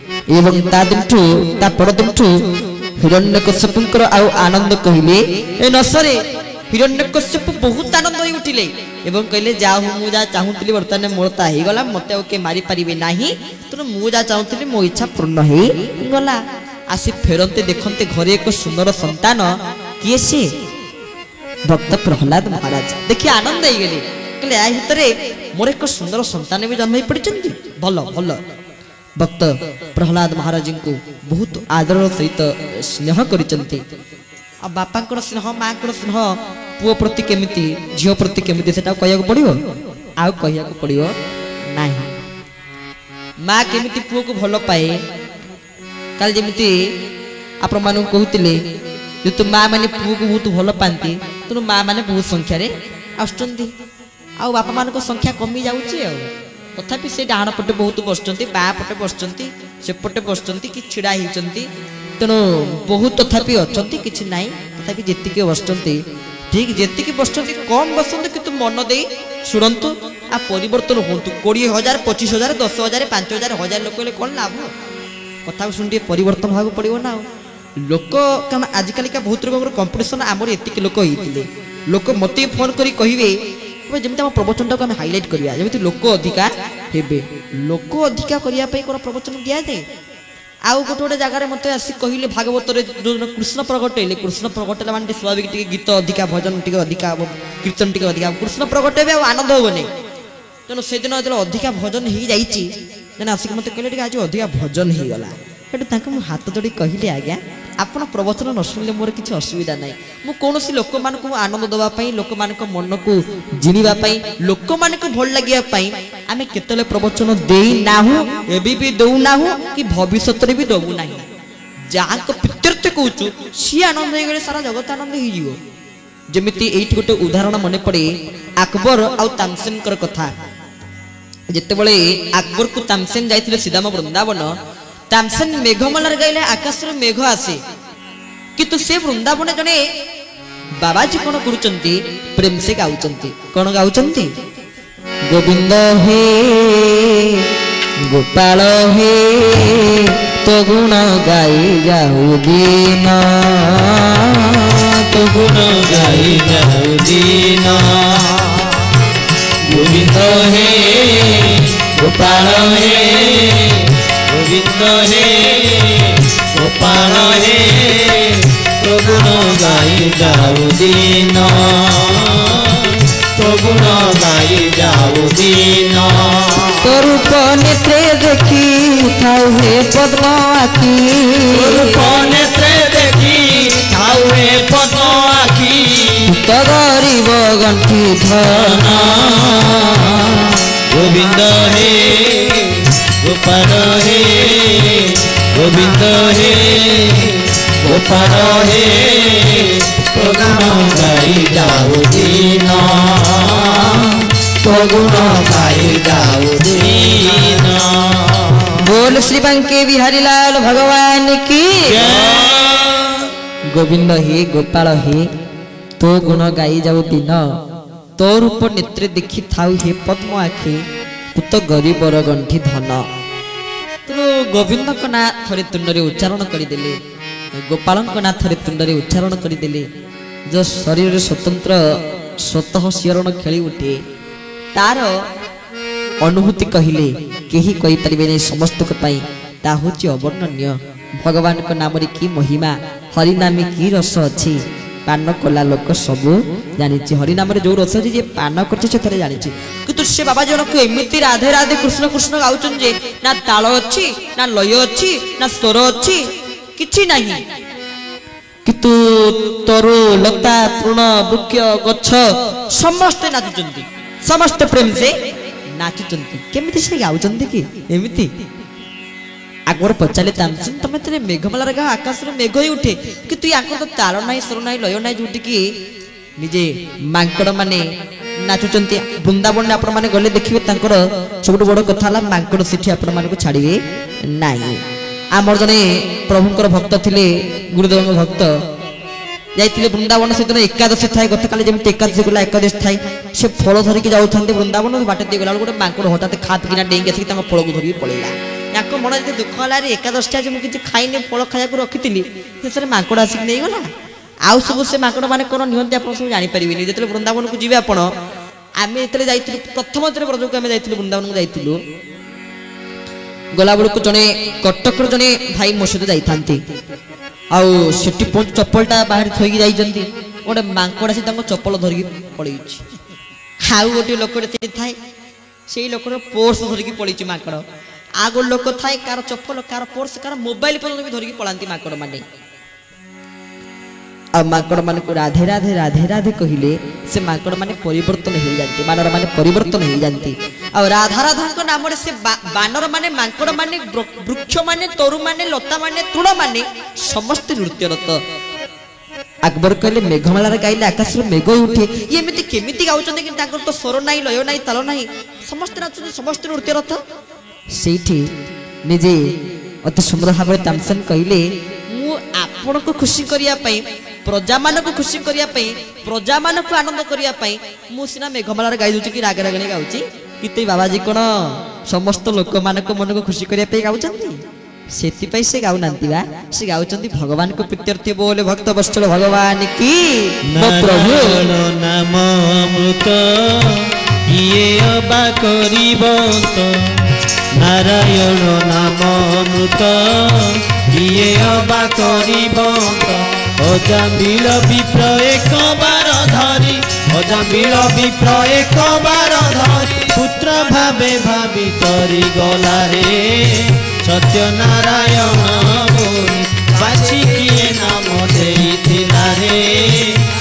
ଏବଂ ତା ଦିନଠୁ ତା ପରଦିନଠୁ ହିରଣ୍ୟକଶ୍ୟପଙ୍କର ଆଉ ଆନନ୍ଦ କହିଲେ ଏ ନସରେ ହିରଣ୍ୟକଶ୍ୟପ ବହୁତ ଆନନ୍ଦ ହୋଇ ଉଠିଲେ ଏବଂ କହିଲେ ଯାହା ହଉ ମୁଁ ଯାହା ଚାହୁଁଥିଲି ବର୍ତ୍ତମାନ ମୋର ତା ହେଇଗଲା, ମତେ ଆଉ କିଏ ମାରିପାରିବେ ନାହିଁ, ତେଣୁ ମୁଁ ଯାହା ଚାହୁଁଥିଲି ମୋ ଇଚ୍ଛା ପୂର୍ଣ୍ଣ ହେଇଗଲା। ଆସି ଫେରନ୍ତେ ଦେଖନ୍ତେ ଘରେ ଏକ ସୁନ୍ଦର ସନ୍ତାନ, କିଏ ସେ? ଭକ୍ତ ପ୍ରହ୍ଲାଦ ମହାରାଜ ଦେଖି ଆନନ୍ଦ ହେଇଗଲେ, କହିଲେ ଏହା ଭିତରେ ମୋର ଏକ ସୁନ୍ଦର ସନ୍ତାନ ବି ଜନ୍ମ ହେଇ ପଡ଼ିଛନ୍ତି, ଭଲ ଭଲ। ଭକ୍ତ ପ୍ରହ୍ଲାଦ ମହାରାଜଙ୍କୁ ବହୁତ ଆଦର ସହିତ ସ୍ନେହ କରିଛନ୍ତି। ଆଉ ବାପାଙ୍କର ସ୍ନେହ, ମାଙ୍କର ସ୍ନେହ ପୁଅ ପ୍ରତି କେମିତି, ଝିଅ ପ୍ରତି କେମିତି, ସେଟା କହିବାକୁ ପଡ଼ିବ? ଆଉ କହିବାକୁ ପଡ଼ିବ ନାହିଁ। ମା କେମିତି ପୁଅକୁ ଭଲ ପାଏ, କାଲି ଯେମିତି ଆପଣମାନଙ୍କୁ କହୁଥିଲେ ଯେହେତୁ ମା ମାନେ ପୁଅକୁ ବହୁତ ଭଲ ପାଆନ୍ତି, ତେଣୁ ମା ମାନେ ବହୁତ ସଂଖ୍ୟାରେ ଆସୁଛନ୍ତି, ଆଉ ବାପା ମାନଙ୍କ ସଂଖ୍ୟା କମି ଯାଉଛି। ଆଉ ତଥାପି ସେ ଡାହାଣ ପଟେ ବହୁତ ବସୁଛନ୍ତି, ବାଁ ପଟେ ବସୁଛନ୍ତି, ସେପଟେ ବସୁଛନ୍ତି, କି ଛିଡ଼ା ହେଇଛନ୍ତି, ତେଣୁ ବହୁତ ତଥାପି ଅଛନ୍ତି, କିଛି ନାହିଁ। ତଥାପି ଯେତିକି ବସୁଛନ୍ତି ଠିକ୍, ଯେତିକି ବସୁଛନ୍ତି କମ୍ ବସନ୍ତୁ, କିନ୍ତୁ ମନ ଦେଇ ଶୁଣନ୍ତୁ, ଆଉ ପରିବର୍ତ୍ତନ ହୁଅନ୍ତୁ। 20,000, 25,000, 10,000, 5,000, 1,000 ଲୋକ ହେଲେ କ'ଣ ଲାଭ? କଥାକୁ ଶୁଣି ଟିକେ ପରିବର୍ତ୍ତନ ହେବାକୁ ପଡ଼ିବ ନା। ଆଉ ଲୋକ, କାରଣ ଆଜିକାଲିକା ବହୁତ ଲୋକଙ୍କର କମ୍ପିଟିସନ୍, ଆମର ଏତିକି ଲୋକ ହେଇଥିଲେ, ଲୋକ ମୋତେ ଫୋନ୍ କରି କହିବେ ଯେମିତି ଆମ ପ୍ରବଚନଟାକୁ ଆମେ ହାଇଲାଇଟ୍ କରିବା, ଯେମିତି ଲୋକ ଅଧିକା ହେବେ। ଲୋକ ଅଧିକା କରିବା ପାଇଁ କ'ଣ ପ୍ରବଚନ ଦିଆଯାଏ? ଆଉ ଗୋଟେ ଗୋଟେ ଜାଗାରେ ମୋତେ ଆସି କହିଲେ ଭାଗବତରେ ଯେଉଁ କୃଷ୍ଣ ପ୍ରଗଟ ହେଲେ, କୃଷ୍ଣ ପ୍ରଗଟ ହେଲା ମାନେ ଟିକେ ସ୍ୱାଭାବିକ, ଟିକେ ଗୀତ ଅଧିକା, ଭଜନ ଟିକେ ଅଧିକା ହେବ, କୀର୍ତ୍ତନ ଟିକେ ଅଧିକା, କୃଷ୍ଣ ପ୍ରଗଟ ହେବେ ଆଉ ଆନନ୍ଦ ହେବନି। ତେଣୁ ସେଦିନ ଯେତେବେଳେ ଅଧିକା ଭଜନ ହେଇଯାଇଛି, ତେଣୁ ଆସିକି ମୋତେ କହିଲେ ଟିକେ ଆଜି ଅଧିକା ଭଜନ ହେଇଗଲା। ସେଠୁ ତାଙ୍କୁ ମୁଁ ହାତ ଯୋଡ଼ି କହିଲି, ଆଜ୍ଞା ଆପଣ ପ୍ରବଚନ ନ ଶୁଣିଲେ ମୋର କିଛି ଅସୁବିଧା ନାହିଁ। ମୁଁ କୌଣସି ଲୋକମାନଙ୍କୁ ଆନନ୍ଦ ଦେବା ପାଇଁ, ଲୋକମାନଙ୍କ ମନକୁ ଜିଣିବା ପାଇଁ, ଲୋକମାନଙ୍କୁ ଭଲ ଲାଗିବା ପାଇଁ ଆମେ କେତେବେଳେ ପ୍ରବଚନ ଦେଇନାହୁଁ, ଏବେ ବି ଦେଉନାହୁଁ, କି ଭବିଷ୍ୟତରେ ବି ଦେବୁ ନାହିଁ। ଯାହାଙ୍କ ପ୍ରୀତ୍ୟର୍ଥ କହୁଛୁ ସିଏ ଆନନ୍ଦ ହେଇଗଲେ ସାରା ଜଗତ ଆନନ୍ଦ ହେଇଯିବ। ଯେମିତି ଏଇଠି ଗୋଟେ ଉଦାହରଣ ମନେ ପଡ଼େ, ଆକବର ଆଉ ତାମସେନଙ୍କର କଥା। ଯେତେବେଳେ ଆକବରକୁ ତାମସେନ ଯାଇଥିଲେ ଶ୍ରୀଦାମ ବୃନ୍ଦାବନ, ତାମସେନ ମେଘମାଳାରେ ଗାଇଲେ ଆକାଶରୁ ମେଘ ଆସେ, କିନ୍ତୁ ସେ ବୃନ୍ଦାବନ ଜଣେ ବାବାଜୀ କ'ଣ କରୁଛନ୍ତି, ପ୍ରେମ ସେ ଗାଉଛନ୍ତି। କ'ଣ ଗାଉଛନ୍ତି? ଗୋବିନ୍ଦ ହେ ଗୋପାଳ ହେ ତୋ ଗୁଣ ଗାଇ ଯାଉ ଦିନ, ତୋ ଗୁଣ ଗାଇ ଯାଉ ଦିନ। ଗୋବିନ୍ଦ ହେ ଗୋପାଳ ହେ, ଗୋବିନ୍ଦ ହେ ଗୋପାଳ ହେ ତୋ ଗୁଣ ଗାଇ ଯାଉ ଦିନ, ତୋ ଗୁଣ ଗାଇ ଯାଉ ଦିନ। ତୋ ରୂପ ନେତ୍ରେ ଦେଖି ଥାଉ ହେ ପଦ୍ମ ଆଖି, ତୋ ରୂପ ନେତ୍ରେ ଦେଖି ଥାଉ ହେ ପଦ୍ମ ଆଖି, ତ ଗରିବ ଗଣ୍ଠି ଧନ। ଗୋବିନ୍ଦ ହେ ଗୋପାଳ ହେ, ଗୋବିନ୍ଦ ହେ ଗୋପାଳ ହେ ତୋ ଗୁଣ ଗାଇ ଯାଉ ଦିନ, ତୋ ଗୁଣ ଗାଇ ଯାଉ ଦିନ। बोल श्री बंके बिहारी लाल भगवान की। गोविंद हे गोपाल हे तो गुण गाई जाऊ दिन, तो रूप नेत्रे देखी थाउ हे पद्म आखि, तू तो गरीबर गंठी धन। तो गोविंद को ना थरे तुंडरे उच्चारण करदेले, गोपाल को ना थरे तुंडरे उच्चारण करदेले। जो शरीर स्वतंत्र स्वतः शिहरण खेली उठे, तार अनुभूति कहले केही कहि परिबे नै, समस्त को पाई ता होची अवर्णनीय। भगवान को नाम रे की महिमा, हरि नामे की रस अछि, पान कला लोक सबु जानि छि। हरि नाम रे जो रस अछि जे पान करछि से थरे जानि छि, किंतु से बाबा जनक एमिति राधे राधे कृष्ण कृष्ण गाउछन जे ना ताल अछि, ना लय अछि, ना स्वर अछि, किछि नाही। किंतु तरु लता तृण वृक्ष गच्छ समस्त नाचुचंती, समस्त प्रेम से नाचुचंती। केमिति से गाउचंती कि एमिति? आगवर पचाले तामसिन तमे तरे मेघमाला गा आकाश रे मेघ ही उठे, किंतु याकर तो ताल नाही, स्वर नाही, लय नाही, जोटी कि निजे मांकड़ माने नाचुचंती। वृंदावन आपण माने गले देखिबे तांकर सबुठ बड़ कथा हला मांकड़ सेठी आपण माने को छाड़िबे नाही। आमर जने प्रभुंकर भक्त थिले, गुरुदेवଙ୍କ भक्त जाइथिले वृंदावन। सेदिन एकादशी थाए, गतकाली जेमति एकादशी गला एकादशी थाए, से फल धरिकी जाउथान्ते वृंदावन। बाटे दे गला गोटे मांकड़ हठात खात किना डेंगी आसिक तांको फल को धरिकी पळेला। ୟାଙ୍କ ମନ ଯଦି ଦୁଃଖ ହେଲା ରେ ଏକାଦଶୀ ଆଜି ମୁଁ କିଛି ଖାଇନି ଫଳ ଖାଇବାକୁ ରଖିଥିଲି ଶେଷରେ ମାଙ୍କଡ଼ ଆସିକି ନେଇଗଲା। ଆଉ ସବୁ ସେ ମାଙ୍କଡ଼ ମାନେ କ'ଣ ନିଅନ୍ତି ଆପଣ ସବୁ ଜାଣିପାରିବେନି। ଯେତେବେଳେ ବୃନ୍ଦାବନକୁ ଯିବେ ଆପଣ, ଆମେ ଯେତେବେଳେ ଯାଇଥିଲୁ ପ୍ରଥମ ଯେତେବେଳେ ବ୍ରଜକୁ ଆମେ ଯାଇଥିଲୁ ବୃନ୍ଦାବନକୁ ଯାଇଥିଲୁ, ଗଲାବେଳକୁ ଜଣେ କଟକର ଜଣେ ଭାଇ ମୋ ସହିତ ଯାଇଥାନ୍ତି। ଆଉ ସେଠି ଚପଲଟା ବାହାରେ ଥୋଇକି ଯାଇଛନ୍ତି, ଗୋଟେ ମାଙ୍କଡ଼ ଆସି ତାଙ୍କ ଚପଲ ଧରିକି ପଳେଇଛି। ଆଉ ଗୋଟିଏ ଲୋକଟେ ସେଠି ଥାଏ, ସେଇ ଲୋକର ପର୍ସ ଧରିକି ପଳେଇଛି ମାଙ୍କଡ଼। ଆଉ ଗୋଟେ ଲୋକ ଥାଏ, କାହାର ଚପଲ, କାହାର ପର୍ସ, କାହାର ମୋବାଇଲ ପର୍ଯ୍ୟନ୍ତ ବି ଧରିକି ପଳାନ୍ତି ମାଙ୍କଡ଼ ମାନେ। ଆଉ ମାଙ୍କଡ଼ ମାନଙ୍କୁ ରାଧେ ରାଧେ ରାଧେ ରାଧେ କହିଲେ ସେ ମାଙ୍କଡ଼ ମାନେ ପରିବର୍ତ୍ତନ ହେଇଯାନ୍ତି, ବାନର ମାନେ ପରିବର୍ତ୍ତନ ହେଇଯାନ୍ତି। ଆଉ ରାଧା ରାଧାଙ୍କ ନାମରେ ସେ ବାନର ମାନେ, ମାଙ୍କଡ଼ ମାନେ, ବୃକ୍ଷ ମାନେ, ତରୁ ମାନେ, ଲତା ମାନେ, ତୃଣ ମାନେ ସମସ୍ତେ ନୃତ୍ୟରତ। আকবর କହିଲେ ମେଘମାଳାରେ ଗାଇଲେ ଆକାଶରୁ ମେଘ ଉଠେ। ଇଏ ଏମିତି କେମିତି ଗାଉଛନ୍ତି କିନ୍ତୁ ତାଙ୍କର ତ ସ୍ୱର ନାହିଁ, ଲୟ ନାହିଁ, ତାଳ ନାହିଁ, ସମସ୍ତେ ନାଚୁଛନ୍ତି, ସମସ୍ତେ ନୃତ୍ୟରତ। ସେଇଠି ନିଜେ ଅତି ସୁନ୍ଦର ଭାବରେ ତାମସନ୍ କହିଲେ, ମୁଁ ଆପଣଙ୍କୁ ଖୁସି କରିବା ପାଇଁ, ପ୍ରଜାମାନଙ୍କୁ ଖୁସି କରିବା ପାଇଁ, ପ୍ରଜାମାନଙ୍କୁ ଆନନ୍ଦ କରିବା ପାଇଁ ମୁଁ ସିନା ମେଘମାଳାରେ ଗାଇ ଦଉଛି କି ରାଗ ରାଗିଣୀ ଗାଉଛି, କିନ୍ତୁ ବାବାଜୀ କ'ଣ ସମସ୍ତ ଲୋକମାନଙ୍କ ମନକୁ ଖୁସି କରିବା ପାଇଁ ଗାଉଛନ୍ତି? ସେଥିପାଇଁ ସେ ଗାଉନାହାନ୍ତି ବା, ସେ ଗାଉଛନ୍ତି ଭଗବାନଙ୍କ ପ୍ରୀତ୍ୟର୍ଥେ। ବୋଲେ ଭକ୍ତ ବତ୍ସଳ ଭଗବାନ କି ପ୍ରଭୁ ନାମ ଅମୃତ କିଏ ଅବା କରିବ ତ, ନାରାୟଣ ନାମ ଅମୃତ କିଏ ଅବା କରିବ ତ, ଅଜାମିଳ ବିପ୍ର ଏକ ବାର ଧରି, ଅଜାମିଳ ବିପ୍ର ଏକ ବାର ଧରି, ପୁତ୍ର ଭାବେ ଭାବି କରି ଗଲାରେ ସତ୍ୟନାରାୟଣ ବୋଲି, ବାଛି କିଏ ନାମ ଦେଇଥିଲା ରେ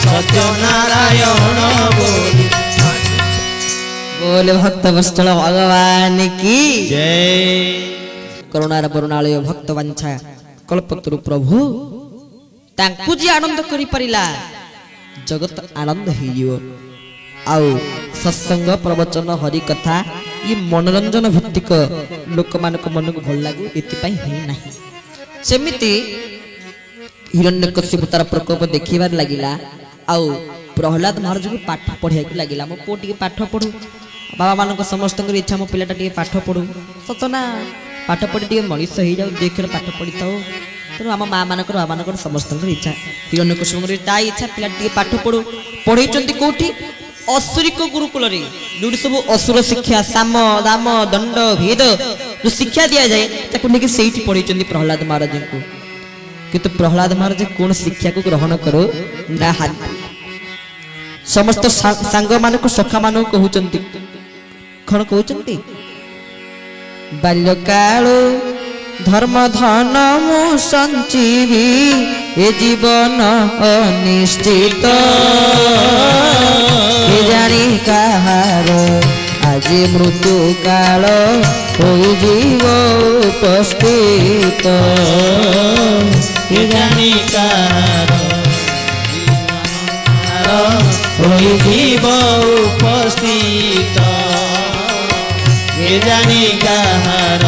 ସତ୍ୟନାରାୟଣ ବୋଲି। बोले भक्त वत्सल भगवान की जय। करुणार करुणालय भक्त वांछा कल्पतरु प्रभु तांकु जी आनंद करि परिला, जगत आनंद हेइयो। आउ सत्संग प्रवचन हरि कथा ये मनोरंजन भित्तिक लोक मानक मन को भल लागू एति पई हेइ नाही। सेमिति हिरण्यकशिपु तार प्रकोप देखिबार लागिला। आउ प्रहलाद महाराज को पाठ पढ़िया लगिला, मो पु टी पाठ पढ़ू, बाबा मान समस्त इच्छा मो पिलाटा टी पाठ पढ़ू, सतना पाठ पढ़ी टी मनीष हो जाऊ, देखिए पाठ पढ़ी था। तेणु आम माँ मान बाबा मान समस्त इच्छा, हिरण्यकशिपु ता इच्छा पिला टी पाठ पढ़ू। पढ़े कौटी असुरिक गुरुकुल जो सब असुर शिक्षा साम दाम दंड भेद जो शिक्षा दि जाए ताकि से पढ़े प्रहलाद महाराज को। किंतु प्रहलाद महाराज कौन शिक्षा को ग्रहण करो ना, समस्त सांग मान को सखा मान कहते कौन कहते, बाल्यकाल धर्म धन मु संजीवी ए जीवन अनिश्चित, ए जानी कहार आज मृत्यु काल हो जीव उपस्थित, ए जानी कहार होई जीव उपस्थित, ए जानी कहार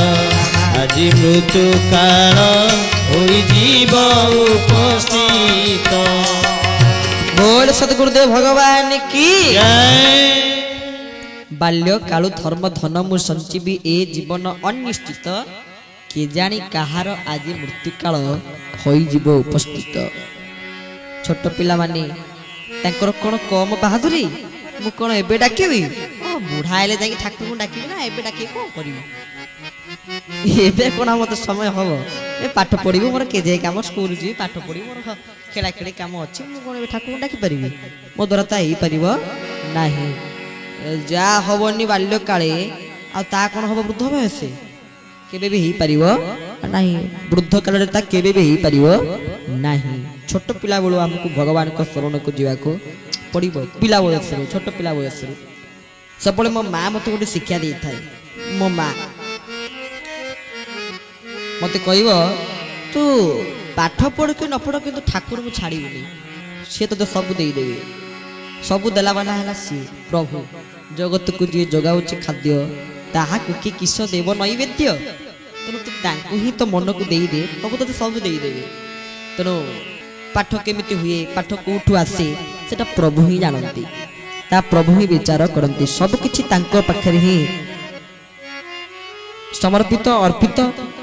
আজি মৃত্যু কাল ওই জীব উপস্থিত। बोल सदगुरुदेव भगवान की जय। बाल्य कालु धर्म धन मु संजीवी ए जीवन अनिश्चित, के जानी कहार आज मृत्यु काल होई जीव उपस्थित। छोट पिला माने तांकर कोन कम बहादुरी, मु कोन एबे डाकिबी, बुढ़ा आइले जाई ठाकुर को डाकिबी ना, एबे डाकी कोन करिबी, एबे कोन मत समय हबो, ए पाठ पढ़िबो, मोर के जे काम स्कूल जी पाठ पढ़ी, मोर खेला खेली काम अछि, मु कोन एबे ठाकुर को डाकी परिबी, मो द्वारा ता हेई परिबो नाही। जा हबनी बाल्य काले आ ता कोन हबो वृद्ध बयसे, केबे भी हेई परिबो नाही, वृद्ध काल रे ता केबे भी हेई परिबो नाही। छोट पिला बेलू हमको भगवान को शरण को जीवा को पड़ो, पिला बयस छोट पिला बयस सब मो माँ मत गोटे शिक्षा दे था। मो माँ मत कह तू पाठ पढ़ कि न पढ़ कि ठाकुर को छाड़बूनी, सी तो सब देदेवे, सब देला बाला है सी प्रभु। जगत को जी जगाऊ खाद्य ताहा कि किस देव नैवेद्य, तेणु तू ही तो मन को देदे, प्रभु तो सब देदेवे। तेणु पाठ केमिति हुए, पाठ कोठू आसे सेटा प्रभु ही जानती, ता प्रभु ही विचार करती, सब किछि तांको पाखरे ही ସମର୍ପିତ ଅର୍ପିତ